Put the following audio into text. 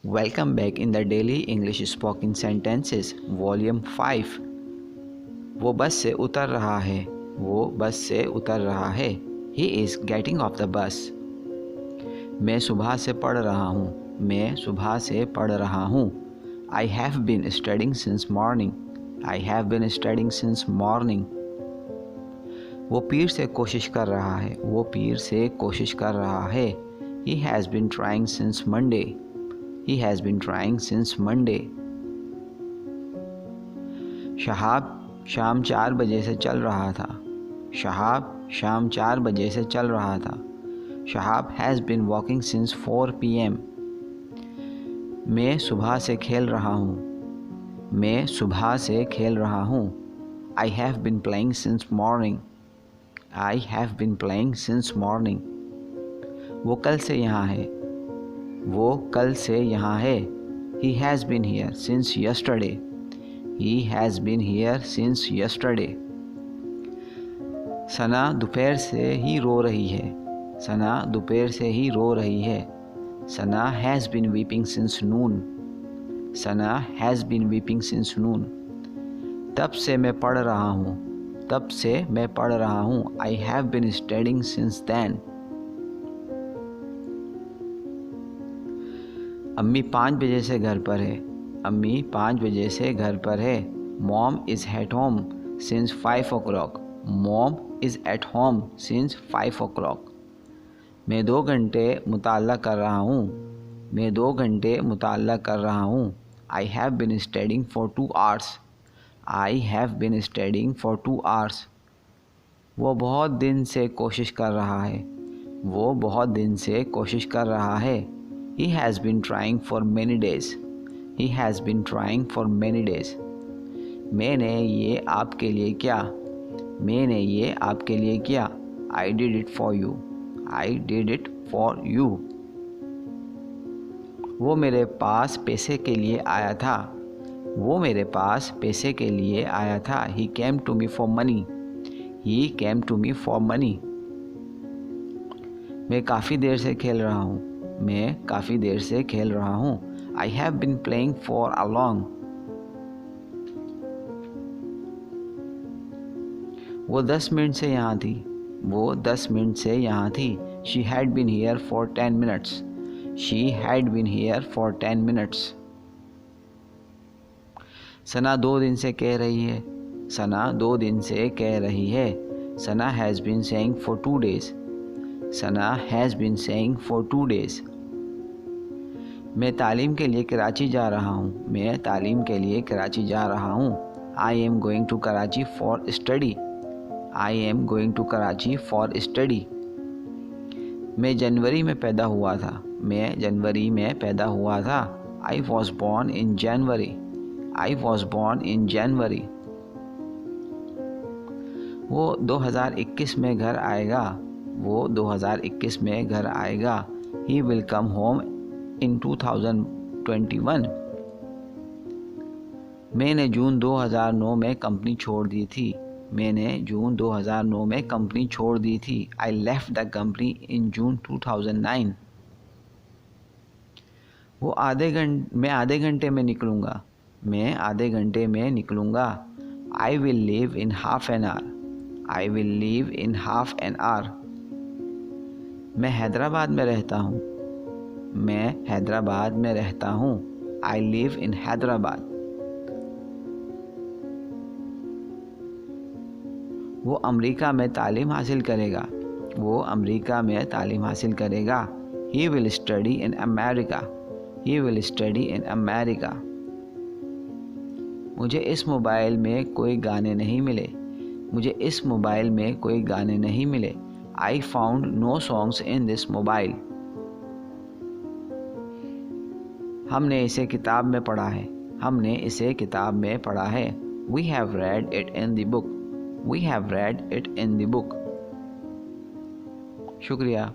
Welcome back in the Daily English Spoken Sentences Volume 5। वो बस से उतर रहा है। वो बस से उतर रहा है। He is getting off the bus। मैं सुबह से पढ़ रहा हूँ। मैं सुबह से पढ़ रहा हूँ। I have been studying since morning। I have been studying since morning। वो पीर से कोशिश कर रहा है। वो पीर से कोशिश कर रहा है। He has been trying since Monday। He has been trying since Monday। Shahab शाम 4 बजे से चल रहा था। शहाब शाम 4 बजे से चल रहा था। Shahab has been walking since 4 p.m। मैं सुबह से खेल रहा हूँ। मैं सुबह से खेल रहा हूँ। I have been playing since morning। I have been playing since morning। वो कल से यहाँ है। वो कल से यहाँ है। He has been here since yesterday। He has been here since yesterday। सना दोपहर से ही रो रही है। सना दोपहर से ही रो रही है। सना has been weeping since noon। Sana has been weeping since noon। तब से मैं पढ़ रहा हूँ। तब से मैं पढ़ रहा हूँ। I have been studying since then। अम्मी 5 बजे से घर पर है। अम्मी 5 बजे से घर पर है। Mom is at home since 5 o'clock। Mom is at home since 5 o'clock। मैं 2 घंटे मुताला कर रहा हूँ। मैं 2 घंटे मुताला कर रहा हूँ। I have been studying for 2 hours। I have been studying for 2 hours। वो बहुत दिन से कोशिश कर रहा है। वो बहुत दिन से कोशिश कर रहा है। He has been trying for many days। He has been trying for many days। मैंने ये आपके लिए किया। मैंने ये आपके लिए किया। I did it for you। I did it for you। वो मेरे पास पैसे के लिए आया था। वो मेरे पास पैसे के लिए आया था। He came to me for money। He came to me for money। मैं काफ़ी देर से खेल रहा हूँ। मैं काफ़ी देर से खेल रहा हूँ। I have been playing for a long। वो 10 मिनट से यहाँ थी। वो 10 मिनट से यहाँ थी। She had been here for 10 minutes। She had been here for 10 minutes। सना 2 दिन से कह रही है। सना 2 दिन से कह रही है। सना has been saying for 2 days। Sana has been saying for 2 days। मैं तालीम के लिए कराची जा रहा हूँ। मैं तालीम के लिए कराची जा रहा हूँ। I am going to Karachi for study। I am going to Karachi for study। मैं जनवरी में पैदा हुआ था। मैं जनवरी में पैदा हुआ था। I was born in January। I was born in January। वो 2021 में घर आएगा। वो 2021 में घर आएगा। He will come home in 2021। मैंने जून 2009 में कंपनी छोड़ दी थी। मैंने जून 2009 में कंपनी छोड़ दी थी। I left the company in June 2009। मैं आधे घंटे में निकलूँगा। मैं आधे घंटे में निकलूँगा। I will leave in half an hour। I will leave in half an hour। मैं हैदराबाद में रहता हूँ। मैं हैदराबाद में रहता हूँ। I live in Hyderabad. वो अमेरिका में तालीम हासिल करेगा। वो अमेरिका में तालीम हासिल करेगा। He will study in America। He will study in America। मुझे इस मोबाइल में कोई गाने नहीं मिले। मुझे इस मोबाइल में कोई गाने नहीं मिले। I found no songs in this mobile। हमने इसे किताब में पढ़ा है। हमने इसे किताब में पढ़ा है। We have read it in the book। We have read it in the book। शुक्रिया।